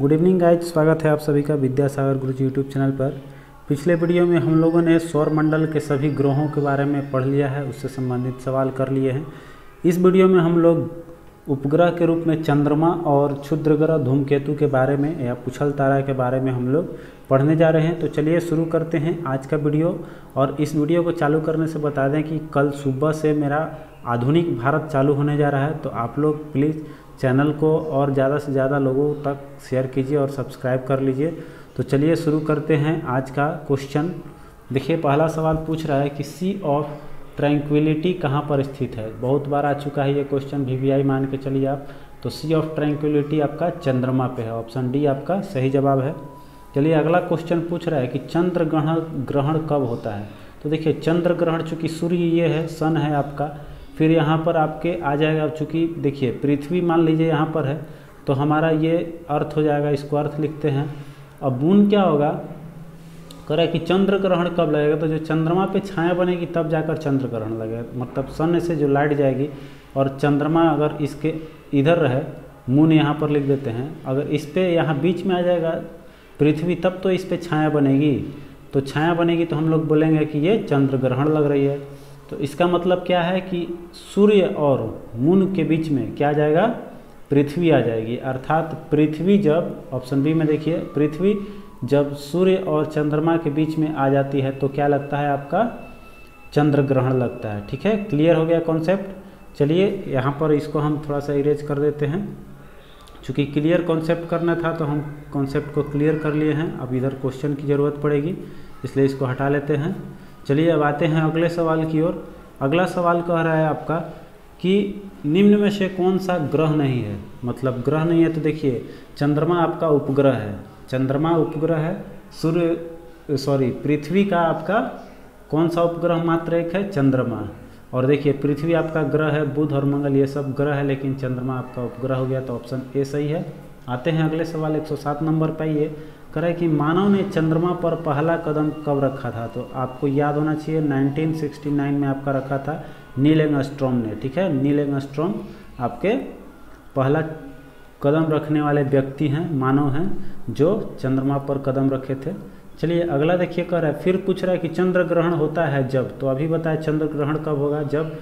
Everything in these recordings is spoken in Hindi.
गुड इवनिंग गाइज, स्वागत है आप सभी का विद्यासागर गुरुजी यूट्यूब चैनल पर। पिछले वीडियो में हम लोगों ने सौरमंडल के सभी ग्रहों के बारे में पढ़ लिया है, उससे संबंधित सवाल कर लिए हैं। इस वीडियो में हम लोग उपग्रह के रूप में चंद्रमा और क्षुद्र ग्रह धूमकेतु के बारे में या पुछल तारा के बारे में हम लोग पढ़ने जा रहे हैं। तो चलिए शुरू करते हैं आज का वीडियो। और इस वीडियो को चालू करने से बता दें कि कल सुबह से मेरा आधुनिक भारत चालू होने जा रहा है, तो आप लोग प्लीज़ चैनल को और ज़्यादा से ज़्यादा लोगों तक शेयर कीजिए और सब्सक्राइब कर लीजिए। तो चलिए शुरू करते हैं आज का क्वेश्चन। देखिए, पहला सवाल पूछ रहा है कि सी ऑफ ट्रैंक्विलिटी कहाँ पर स्थित है। बहुत बार आ चुका है ये क्वेश्चन, वीवीआई मान के चलिए आप। तो सी ऑफ ट्रैंक्विलिटी आपका चंद्रमा पे है, ऑप्शन डी आपका सही जवाब है। चलिए अगला क्वेश्चन पूछ रहा है कि चंद्र ग्रहण कब होता है। तो देखिए, चंद्र ग्रहण चूँकि सूर्य ये है, सन है आपका, फिर यहाँ पर आपके आ जाएगा, चूँकि देखिए पृथ्वी मान लीजिए यहाँ पर है, तो हमारा ये अर्थ हो जाएगा, इसको अर्थ लिखते हैं। अब मून क्या होगा, कह रहा है कि चंद्र ग्रहण कब लगेगा। तो जो चंद्रमा पे छाया बनेगी तब जाकर चंद्र ग्रहण लगेगा, मतलब सन से जो लाइट जाएगी और चंद्रमा अगर इसके इधर रहे, मून यहाँ पर लिख देते हैं, अगर इस पर यहाँ बीच में आ जाएगा पृथ्वी, तब तो इस पर छाया बनेगी। तो छाया बनेगी तो हम लोग बोलेंगे कि ये चंद्र ग्रहण लग रही है। तो इसका मतलब क्या है कि सूर्य और मून के बीच में क्या आ जाएगा, पृथ्वी आ जाएगी। अर्थात पृथ्वी जब, ऑप्शन बी में देखिए, पृथ्वी जब सूर्य और चंद्रमा के बीच में आ जाती है तो क्या लगता है, आपका चंद्र ग्रहण लगता है। ठीक है, क्लियर हो गया कॉन्सेप्ट। चलिए यहाँ पर इसको हम थोड़ा सा इरेज कर देते हैं, चूँकि क्लियर कॉन्सेप्ट करना था तो हम कॉन्सेप्ट को क्लियर कर लिए हैं। अब इधर क्वेश्चन की ज़रूरत पड़ेगी, इसलिए इसको हटा लेते हैं। चलिए अब आते हैं अगले सवाल की ओर। अगला सवाल कह रहा है आपका कि निम्न में से कौन सा ग्रह नहीं है। मतलब ग्रह नहीं है तो देखिए, चंद्रमा आपका उपग्रह है, चंद्रमा उपग्रह है। पृथ्वी का आपका कौन सा उपग्रह मात्र एक है, चंद्रमा। और देखिए पृथ्वी आपका ग्रह है, बुध और मंगल ये सब ग्रह है, लेकिन चंद्रमा आपका उपग्रह हो गया, तो ऑप्शन ए सही है। आते हैं अगले सवाल 107 नंबर पर। ये कह रहा है कि मानव ने चंद्रमा पर पहला कदम कब रखा था। तो आपको याद होना चाहिए 1969 में आपका रखा था नील एंगस्ट्रॉम ने। ठीक है, नील एंगस्ट्रॉम आपके पहला कदम रखने वाले व्यक्ति हैं, मानव हैं, जो चंद्रमा पर कदम रखे थे। चलिए अगला देखिए, कह रहा है, फिर पूछ रहा है कि चंद्र ग्रहण होता है जब। तो अभी बताया चंद्र ग्रहण कब होगा, जब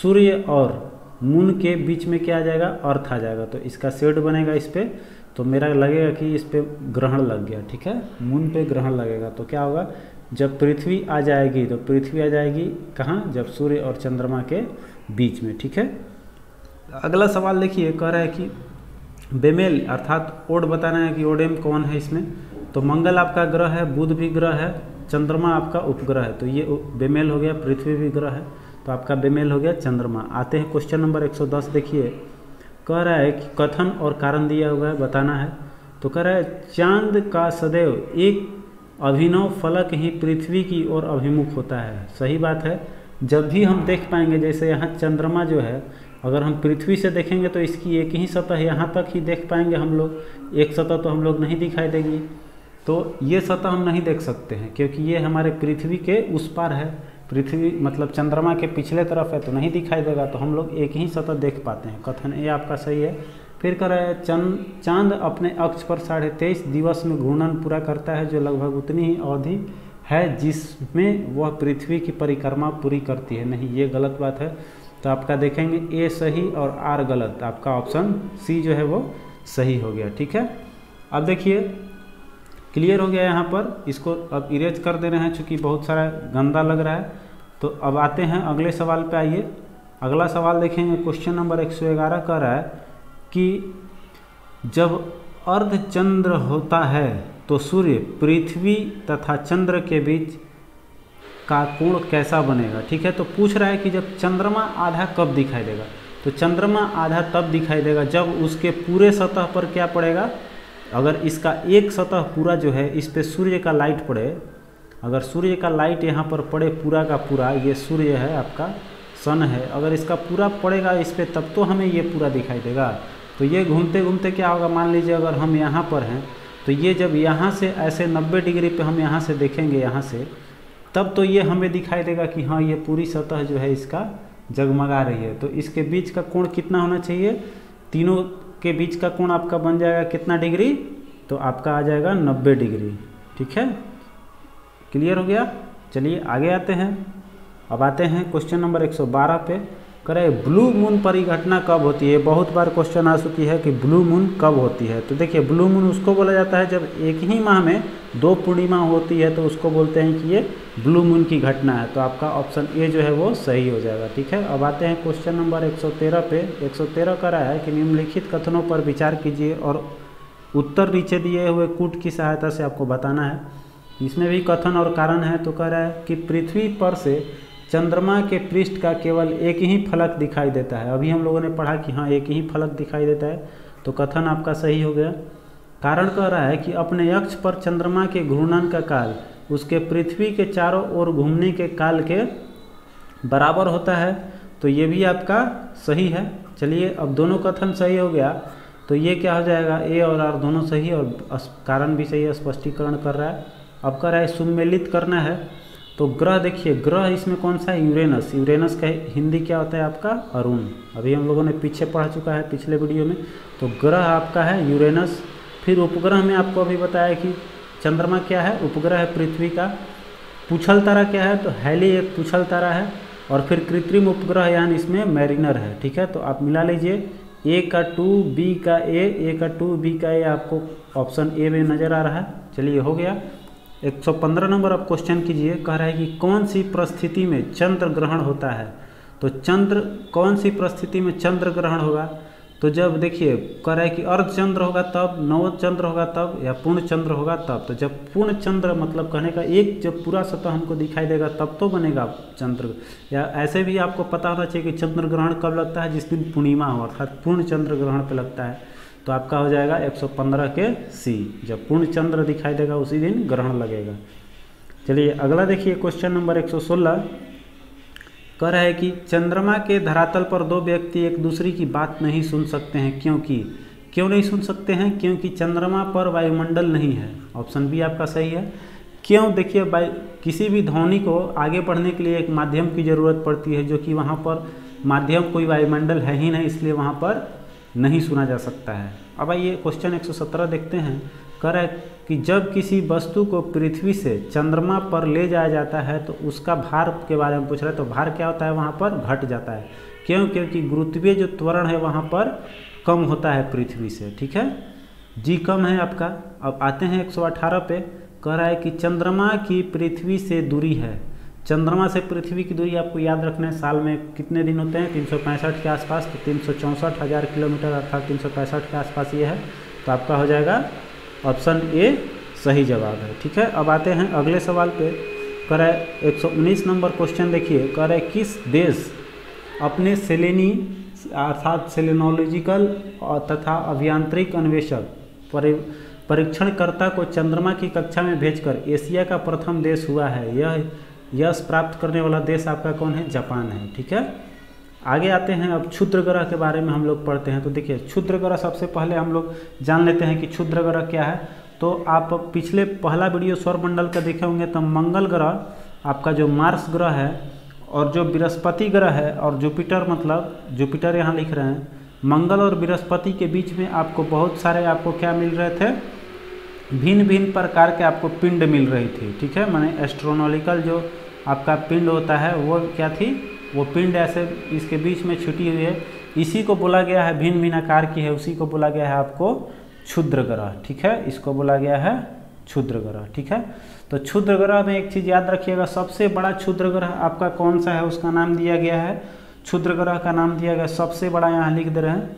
सूर्य और मून के बीच में क्या आ जाएगा, अर्थ आ जाएगा। तो इसका शेड बनेगा इस पर, तो मेरा लगेगा कि इस पे ग्रहण लग गया। ठीक है, मून पे ग्रहण लगेगा तो क्या होगा, जब पृथ्वी आ जाएगी, तो पृथ्वी आ जाएगी कहाँ, जब सूर्य और चंद्रमा के बीच में। ठीक है, अगला सवाल देखिए, कह रहा है कि बेमेल अर्थात ओड बताना है कि ओडेम कौन है इसमें। तो मंगल आपका ग्रह है, बुध भी ग्रह है, चंद्रमा आपका उपग्रह है, तो ये बेमेल हो गया, पृथ्वी भी ग्रह है, तो आपका बेमेल हो गया चंद्रमा। आते हैं क्वेश्चन नंबर 110। देखिए कह रहा है कि कथन और कारण दिया हुआ है, बताना है। तो कह रहा है, चांद का सदैव एक अभिनव फलक ही पृथ्वी की ओर अभिमुख होता है। सही बात है, जब भी हम देख पाएंगे, जैसे यहाँ चंद्रमा जो है, अगर हम पृथ्वी से देखेंगे तो इसकी एक ही सतह यहाँ तक ही देख पाएंगे हम लोग, एक सतह तो हम लोग नहीं दिखाई देगी। तो ये सतह हम नहीं देख सकते हैं क्योंकि ये हमारे पृथ्वी के उस पार है, पृथ्वी मतलब चंद्रमा के पिछले तरफ है, तो नहीं दिखाई देगा, तो हम लोग एक ही सतह देख पाते हैं। कथन ये आपका सही है। फिर कह रहा है, चांद अपने अक्ष पर 23.5 दिवस में घूर्णन पूरा करता है, जो लगभग उतनी ही अवधि है जिसमें वह पृथ्वी की परिक्रमा पूरी करती है। नहीं, ये गलत बात है, तो आपका देखेंगे ए सही और आर गलत, आपका ऑप्शन सी जो है वो सही हो गया। ठीक है, अब देखिए क्लियर हो गया यहाँ पर, इसको अब इरेज कर दे रहे हैं चूँकि बहुत सारा गंदा लग रहा है। तो अब आते हैं अगले सवाल पे। आइए अगला सवाल देखेंगे, क्वेश्चन नंबर 111 कह रहा है कि जब अर्धचंद्र होता है तो सूर्य, पृथ्वी तथा चंद्र के बीच का कोण कैसा बनेगा। ठीक है, तो पूछ रहा है कि जब चंद्रमा आधा कब दिखाई देगा। तो चंद्रमा आधा तब दिखाई देगा जब उसके पूरे सतह पर क्या पड़ेगा, अगर इसका एक सतह पूरा जो है इस पे सूर्य का लाइट पड़े, अगर सूर्य का लाइट यहाँ पर पड़े पूरा का पूरा, ये सूर्य है आपका, सन है, अगर इसका पूरा पड़ेगा इस पे, तब तो हमें ये पूरा दिखाई देगा। तो ये घूमते घूमते क्या होगा, मान लीजिए अगर हम यहाँ पर हैं, तो ये जब यहाँ से ऐसे 90 डिग्री पे हम यहाँ से देखेंगे यहाँ से, तब तो ये हमें दिखाई देगा कि हाँ ये पूरी सतह जो है इसका जगमगा रही है। तो इसके बीच का कोण कितना होना चाहिए, तीनों के बीच का कोण आपका बन जाएगा कितना डिग्री, तो आपका आ जाएगा 90 डिग्री। ठीक है, क्लियर हो गया। चलिए आगे आते हैं। अब आते हैं क्वेश्चन नंबर 112 पे। करें ब्लू मून परिघटना कब होती है। बहुत बार क्वेश्चन आ चुकी है कि ब्लू मून कब होती है। तो देखिए ब्लू मून उसको बोला जाता है जब एक ही माह में 2 पूर्णिमा होती है, तो उसको बोलते हैं कि ये ब्लू मून की घटना है। तो आपका ऑप्शन ए जो है वो सही हो जाएगा। ठीक है, अब आते हैं क्वेश्चन नंबर 113 पे। 113 कर रहा है कि निम्नलिखित कथनों पर विचार कीजिए और उत्तर नीचे दिए हुए कूट की सहायता से आपको बताना है। इसमें भी कथन और कारण है। तो कह रहा है कि पृथ्वी पर से चंद्रमा के पृष्ठ का केवल एक ही फलक दिखाई देता है। अभी हम लोगों ने पढ़ा कि हाँ एक ही फलक दिखाई देता है, तो कथन आपका सही हो गया। कारण कह रहा है कि अपने अक्ष पर चंद्रमा के घूर्णन का काल उसके पृथ्वी के चारों ओर घूमने के काल के बराबर होता है। तो ये भी आपका सही है। चलिए अब दोनों कथन सही हो गया, तो ये क्या हो जाएगा, ए और आर दोनों सही और कारण भी सही है, स्पष्टीकरण कर रहा है। अब कर रहा है सुमेलित करना है। तो ग्रह देखिए, ग्रह इसमें कौन सा है, यूरेनस। यूरेनस का हिंदी क्या होता है आपका, अरुण। अभी हम लोगों ने पीछे पढ़ चुका है पिछले वीडियो में। तो ग्रह आपका है यूरेनस। फिर उपग्रह में आपको अभी बताया कि चंद्रमा क्या है, उपग्रह है पृथ्वी का। पूछल तारा क्या है, तो हैली एक पूछल तारा है। और फिर कृत्रिम उपग्रह यानी इसमें मैरिनर है। ठीक है, तो आप मिला लीजिए, ए का 2 बी का ए का 2 बी का ए आपको ऑप्शन ए में नज़र आ रहा है। चलिए हो गया। 115 नंबर आप क्वेश्चन कीजिए। कह रहा है कि कौन सी परिस्थिति में चंद्र ग्रहण होता है। तो चंद्र कौन सी परिस्थिति में चंद्र ग्रहण होगा, तो जब देखिए कह रहा है कि अर्ध चंद्र होगा तब, नव चंद्र होगा तब, या पूर्ण चंद्र होगा तब। तो जब पूर्ण चंद्र मतलब कहने का एक जब पूरा सतह हमको दिखाई देगा तब तो बनेगा चंद्र। या ऐसे भी आपको पता होना चाहिए कि चंद्र ग्रहण कब लगता है, जिस दिन पूर्णिमा हो अर्थात पूर्ण चंद्र ग्रहण पे लगता है। तो आपका हो जाएगा 115 के सी, जब पूर्ण चंद्र दिखाई देगा उसी दिन ग्रहण लगेगा। चलिए अगला देखिए क्वेश्चन नंबर 116। कह रहा है कि चंद्रमा के धरातल पर 2 व्यक्ति एक दूसरे की बात नहीं सुन सकते हैं, क्यों नहीं सुन सकते हैं, क्योंकि चंद्रमा पर वायुमंडल नहीं है। ऑप्शन बी आपका सही है। क्यों, देखिए किसी भी ध्वनि को आगे बढ़ने के लिए एक माध्यम की ज़रूरत पड़ती है, जो कि वहाँ पर माध्यम कोई वायुमंडल है ही नहीं, इसलिए वहाँ पर नहीं सुना जा सकता है। अब आइए क्वेश्चन 117 देखते हैं। कह रहा है कि जब किसी वस्तु को पृथ्वी से चंद्रमा पर ले जाया जाता है तो उसका भार के बारे में पूछ रहा है। तो भार क्या होता है, वहाँ पर घट जाता है। क्यों, क्योंकि गुरुत्वीय जो त्वरण है वहाँ पर कम होता है पृथ्वी से। ठीक है, जी कम है आपका। अब आते हैं 118 पे। कह रहा है कि चंद्रमा की पृथ्वी से दूरी है। चंद्रमा से पृथ्वी की दूरी आपको याद रखना है, साल में कितने दिन होते हैं, 365 के आसपास। तो 364,000 किलोमीटर अर्थात 365 के आसपास ये है। तो आपका हो जाएगा ऑप्शन ए सही जवाब है। ठीक है, अब आते हैं अगले सवाल पे। कह रहा है 119 नंबर क्वेश्चन देखिए। कह रहा है किस देश अपने सेलेनी अर्थात सेलेनोलॉजिकल तथा अभियांत्रिक अन्वेषक परीक्षणकर्ता को चंद्रमा की कक्षा में भेजकर एशिया का प्रथम देश हुआ है। यह यश प्राप्त करने वाला देश आपका कौन है, जापान है। ठीक है, आगे आते हैं। अब क्षुद्र ग्रह के बारे में हम लोग पढ़ते हैं। तो देखिए क्षुद्र ग्रह सबसे पहले हम लोग जान लेते हैं कि क्षुद्र ग्रह क्या है। तो आप पिछले पहला वीडियो सौरमंडल का देखे होंगे, तो मंगल ग्रह आपका जो मार्स ग्रह है, और जो बृहस्पति ग्रह है, और जुपिटर मतलब जुपिटर यहाँ लिख रहे हैं, मंगल और बृहस्पति के बीच में आपको बहुत सारे आपको क्या मिल रहे थे, भिन्न भिन्न प्रकार के आपको पिंड मिल रही थी। ठीक है, माने एस्ट्रोनॉमिकल जो आपका पिंड होता है वो क्या थी, वो पिंड ऐसे इसके बीच में छुटी हुई है, इसी को बोला गया है, भिन्न भिन्न आकार की है, उसी को बोला गया है आपको क्षुद्र ग्रह। ठीक है, इसको बोला गया है क्षुद्र ग्रह। ठीक है, तो क्षुद्र ग्रह में एक चीज़ याद रखिएगा, सबसे बड़ा क्षुद्र ग्रह आपका कौन सा है, उसका नाम दिया गया है, क्षुद्र ग्रह का नाम दिया गया सबसे बड़ा, यहाँ लिख दे रहे हैं,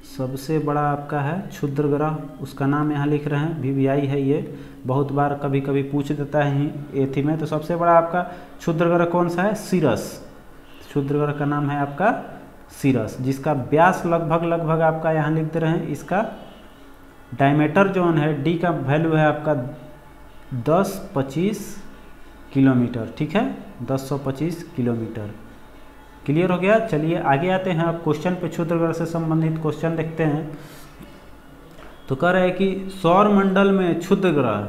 सबसे बड़ा आपका है क्षुद्र ग्रह, उसका नाम यहाँ लिख रहे हैं, VVI है। ये बहुत बार कभी कभी पूछ देता है एथी में। तो सबसे बड़ा आपका क्षुद्र ग्रह कौन सा है, सीरस। क्षुद्र ग्रह का नाम है आपका सीरस, जिसका व्यास लगभग आपका यहाँ लिख दे रहे हैं। इसका डायमीटर जो है डी का वैल्यू है आपका 10-25 किलोमीटर। ठीक है, 10-25 किलोमीटर। क्लियर हो गया। चलिए आगे आते हैं। अब क्वेश्चन पे क्षुद्र ग्रह से संबंधित क्वेश्चन देखते हैं। तो कह रहे हैं कि सौर मंडल में क्षुद्र ग्रह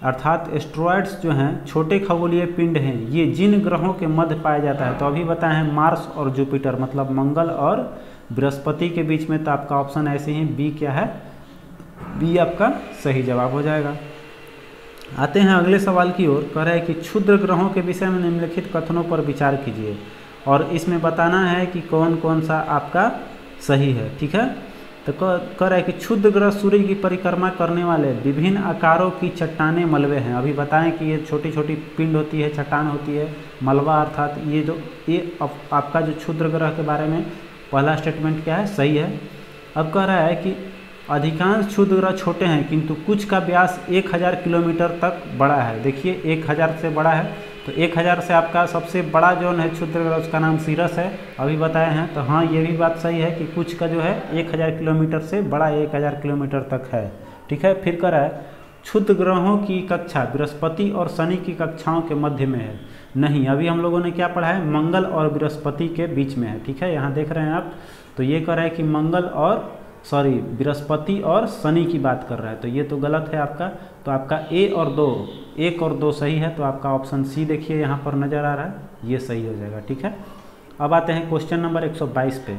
अर्थात एस्ट्रॉयड्स जो हैं, छोटे खगोलीय पिंड हैं, ये जिन ग्रहों के मध्य पाया जाता है। तो अभी बताए हैं मार्स और जुपिटर, मतलब मंगल और बृहस्पति के बीच में, तो आपका ऑप्शन ऐसे ही बी क्या है, बी आपका सही जवाब हो जाएगा। आते हैं अगले सवाल की ओर। कह रहा है कि क्षुद्र ग्रहों के विषय में निम्नलिखित कथनों पर विचार कीजिए और इसमें बताना है कि कौन कौन सा आपका सही है। ठीक है, तो कह रहा है कि क्षुद्र ग्रह सूर्य की परिक्रमा करने वाले विभिन्न आकारों की चट्टानें मलबे हैं। अभी बताएं कि ये छोटी छोटी पिंड होती है, चट्टान होती है, मलबा अर्थात ये आपका जो क्षुद्र ग्रह के बारे में पहला स्टेटमेंट क्या है, सही है। अब कह रहा है कि अधिकांश क्षुद्र ग्रह छोटे हैं किंतु कुछ का व्यास 1000 किलोमीटर तक बड़ा है। देखिए 1000 से बड़ा है, तो 1000 से आपका सबसे बड़ा जो है क्षुद्र ग्रह उसका नाम सीरस है, अभी बताए हैं। तो हाँ, ये भी बात सही है कि कुछ का जो है 1000 किलोमीटर से बड़ा 1000 किलोमीटर तक है। ठीक है, फिर कह रहा है क्षुद्र ग्रहों की कक्षा बृहस्पति और शनि की कक्षाओं के मध्य में है। नहीं, अभी हम लोगों ने क्या पढ़ा है, मंगल और बृहस्पति के बीच में है। ठीक है, यहाँ देख रहे हैं आप, तो ये कह रहा है कि बृहस्पति और शनि की बात कर रहा है, तो ये तो गलत है आपका। तो आपका 1 और 2 सही है, तो आपका ऑप्शन सी देखिए यहाँ पर नज़र आ रहा है, ये सही हो जाएगा। ठीक है, अब आते हैं क्वेश्चन नंबर 122 पे।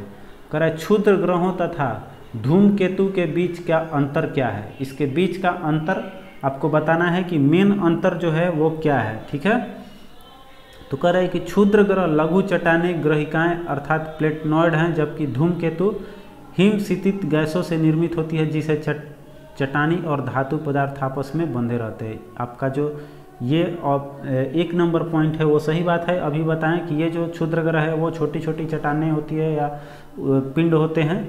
कह रहा है क्षुद्र ग्रहों तथा धूमकेतु के बीच का अंतर क्या है। इसके बीच का अंतर आपको बताना है कि मेन अंतर जो है वो क्या है। ठीक है, तो कह रहा है कि क्षुद्र ग्रह लघु चट्टाने ग्रहिकाएँ अर्थात प्लेटनॉइड हैं, जबकि धूमकेतु हिमशितित गैसों से निर्मित होती है जिसे चट्टानी और धातु पदार्थ आपस में बंधे रहते हैं। आपका जो ये 1 नंबर पॉइंट है वो सही बात है। अभी बताएं कि ये जो क्षुद्र ग्रह है वो छोटी छोटी चट्टानें होती है या पिंड होते हैं,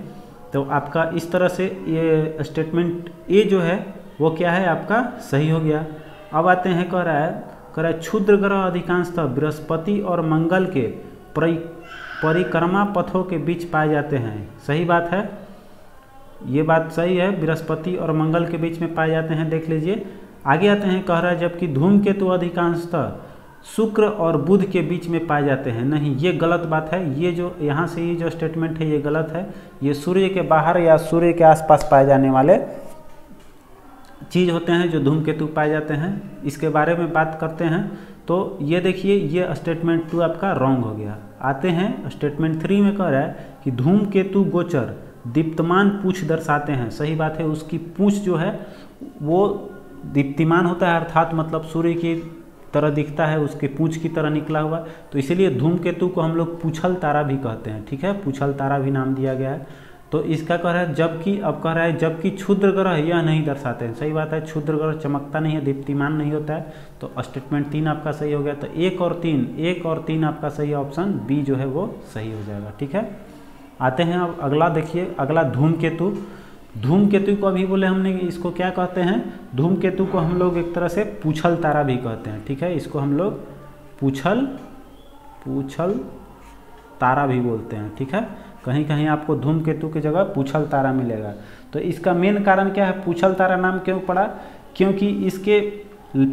तो आपका इस तरह से ये स्टेटमेंट ए जो है वो क्या है, आपका सही हो गया। अब आते हैं, कह रहा है क्षुद्र ग्रह अधिकांशतः बृहस्पति और मंगल के परिक्रमा पथों के बीच पाए जाते हैं। सही बात है, ये बात सही है, बृहस्पति और मंगल के बीच में पाए जाते हैं। देख लीजिए, आगे आते हैं, कह रहा है जबकि धूमकेतु अधिकांशतः शुक्र और बुध के बीच में पाए जाते हैं। नहीं, ये गलत बात है। ये जो यहाँ से ये जो स्टेटमेंट है ये गलत है। ये सूर्य के बाहर या सूर्य के आसपास पाए जाने वाले चीज़ होते हैं जो धूमकेतु पाए जाते हैं। इसके बारे में बात करते हैं, तो ये देखिए ये स्टेटमेंट 2 आपका रॉन्ग हो गया। आते हैं स्टेटमेंट 3 में, कह रहा है कि धूमकेतु गोचर दीप्तमान पूंछ दर्शाते हैं। सही बात है, उसकी पूंछ जो है वो दीप्तिमान होता है, अर्थात मतलब सूर्य की तरह दिखता है, उसके पूंछ की तरह निकला हुआ, तो इसीलिए धूमकेतु को हम लोग पूछल तारा भी कहते हैं। ठीक है, पूछल तारा भी नाम दिया गया है। तो इसका कह रहा है जबकि, अब कह रहा है जबकि क्षुद्र ग्रह यह नहीं दर्शाते हैं। सही बात है, क्षुद्र ग्रह चमकता नहीं है, दीप्तिमान नहीं होता है, तो स्टेटमेंट 3 आपका सही हो गया। तो 1 और 3 आपका सही, ऑप्शन बी जो है वो सही हो जाएगा। ठीक है, आते हैं अब अगला, देखिए अगला धूमकेतु। धूमकेतु को अभी बोले हमने, इसको क्या कहते हैं, धूमकेतु को हम लोग एक तरह से पूछल तारा भी कहते हैं। ठीक है, इसको हम लोग पूछल तारा भी बोलते हैं। ठीक है, कहीं कहीं आपको धूमकेतु की जगह पूछल तारा मिलेगा। तो इसका मेन कारण क्या है, पूछल तारा नाम क्यों पड़ा, क्योंकि इसके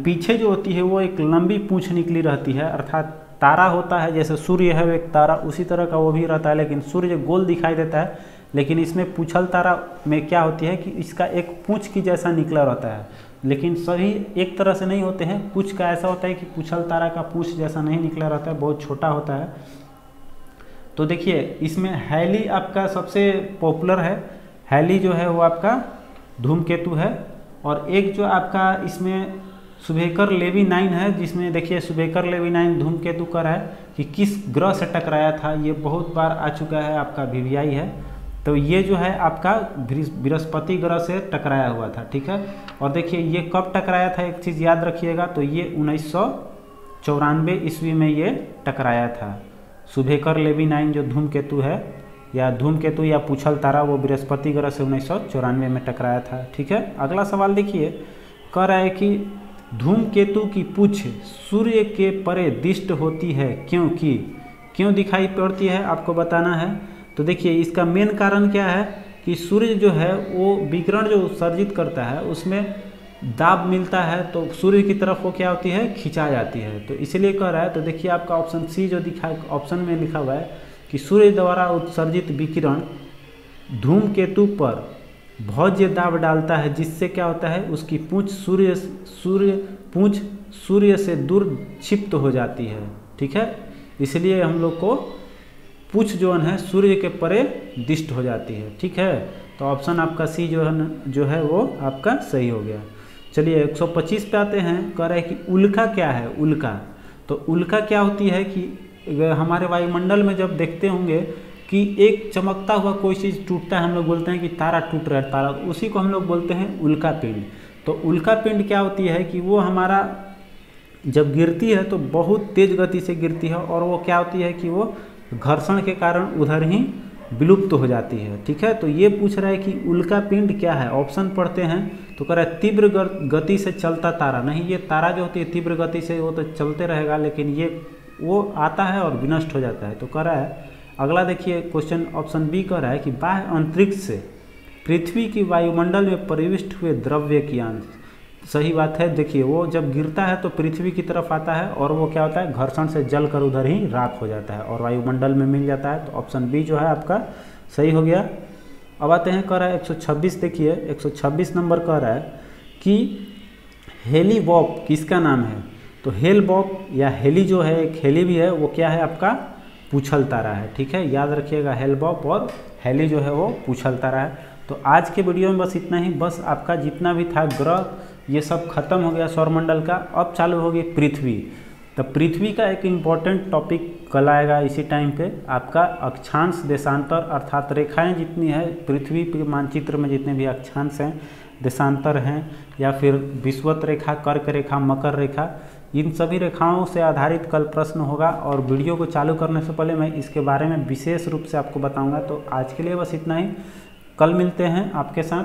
पीछे जो होती है वो एक लंबी पूंछ निकली रहती है, अर्थात तारा होता है जैसे सूर्य है एक तारा, उसी तरह का वो भी रहता है, लेकिन सूर्य गोल दिखाई देता है, लेकिन इसमें पूछल तारा में क्या होती है कि इसका एक पूंछ की जैसा निकला रहता है, लेकिन सभी एक तरह से नहीं होते हैं। कुछ का ऐसा होता है कि पूछल तारा का पूंछ जैसा नहीं निकला रहता है, बहुत छोटा होता है। तो देखिए इसमें हैली आपका सबसे पॉपुलर है, हैली जो है वो आपका धूमकेतु है, और एक जो आपका इसमें शुभेकर लेवी 9 है, जिसमें देखिए शुभेकर लेवी 9 धूमकेतु कर है कि किस ग्रह से टकराया था, ये बहुत बार आ चुका है, आपका VVI है। तो ये जो है आपका बृहस्पति ग्रह से टकराया हुआ था। ठीक है, और देखिए ये कब टकराया था, एक चीज़ याद रखिएगा, तो ये 1994 ईस्वी में ये टकराया था। शुभेकर लेवी 9 जो धूमकेतु है, या धूमकेतु या पूछल तारा, वो बृहस्पति ग्रह से 1994 में टकराया था। ठीक है, अगला सवाल देखिए, कह रहा है कि धूमकेतु की पूंछ सूर्य के परे दिष्ट होती है, क्योंकि क्यों दिखाई पड़ती है आपको बताना है। तो देखिए इसका मेन कारण क्या है कि सूर्य जो है वो विकिरण जो उत्सर्जित करता है उसमें दाब मिलता है, तो सूर्य की तरफ वो क्या होती है, खिंचा जाती है, तो इसलिए कह रहा है। तो देखिए आपका ऑप्शन सी जो दिखा, ऑप्शन में लिखा हुआ है कि सूर्य द्वारा उत्सर्जित विकिरण धूमकेतु पर भौज्य दाब डालता है, जिससे क्या होता है, उसकी पूंछ सूर्य से दूर क्षिप्त हो जाती है। ठीक है, इसलिए हम लोग को पूछ जो है सूर्य के परे दिष्ट हो जाती है। ठीक है, तो ऑप्शन आपका सी जो है वो आपका सही हो गया। चलिए 125 पे आते हैं। कह रहे हैं कि उल्का क्या है। उल्का, तो उल्का क्या होती है कि हमारे वायुमंडल में जब देखते होंगे कि एक चमकता हुआ कोई चीज़ टूटता है, हम लोग बोलते हैं कि तारा टूट रहा है, तारा, उसी को हम लोग बोलते हैं उल्का पिंड। तो उल्का पिंड क्या होती है कि वो हमारा जब गिरती है तो बहुत तेज गति से गिरती है, और वो क्या होती है कि वो घर्षण के कारण उधर ही विलुप्त हो जाती है। ठीक है, तो ये पूछ रहा है कि उल्का पिंड क्या है। ऑप्शन पढ़ते हैं तो कह रहा है तीव्र गति से चलता तारा। नहीं, ये तारा जो होती है तीव्र गति से वो तो चलते रहेगा, लेकिन ये वो आता है और विनष्ट हो जाता है। तो कह रहा है अगला देखिए क्वेश्चन ऑप्शन बी कह रहा है कि बाह्य अंतरिक्ष से पृथ्वी की वायुमंडल में प्रविष्ट हुए द्रव्य की अंश। सही बात है। देखिए वो जब गिरता है तो पृथ्वी की तरफ आता है, और वो क्या होता है घर्षण से जलकर उधर ही राख हो जाता है और वायुमंडल में मिल जाता है। तो ऑप्शन बी जो है आपका सही हो गया। अब आते हैं, कह रहा है 126, देखिए 126 नंबर कह रहा है कि हेली बॉब किसका नाम है। तो हेल बॉब या हेली जो है, एक हेली भी है, वो क्या है आपका पूछल तारा है। ठीक है, याद रखिएगा हेल बॉब और हेली जो है वो पूछल तारा है। तो आज के वीडियो में बस इतना ही। बस आपका जितना भी था ग्रह ये सब खत्म हो गया सौरमंडल का। अब चालू होगी पृथ्वी। तो पृथ्वी का एक इम्पॉर्टेंट टॉपिक कल आएगा इसी टाइम पे, आपका अक्षांश देशांतर, अर्थात रेखाएं जितनी है पृथ्वी के मानचित्र में, जितने भी अक्षांश हैं, देशांतर हैं, या फिर विषुवत रेखा, कर्क रेखा, मकर रेखा, इन सभी रेखाओं से आधारित कल प्रश्न होगा। और वीडियो को चालू करने से पहले मैं इसके बारे में विशेष रूप से आपको बताऊंगा। तो आज के लिए बस इतना ही, कल मिलते हैं आपके साथ।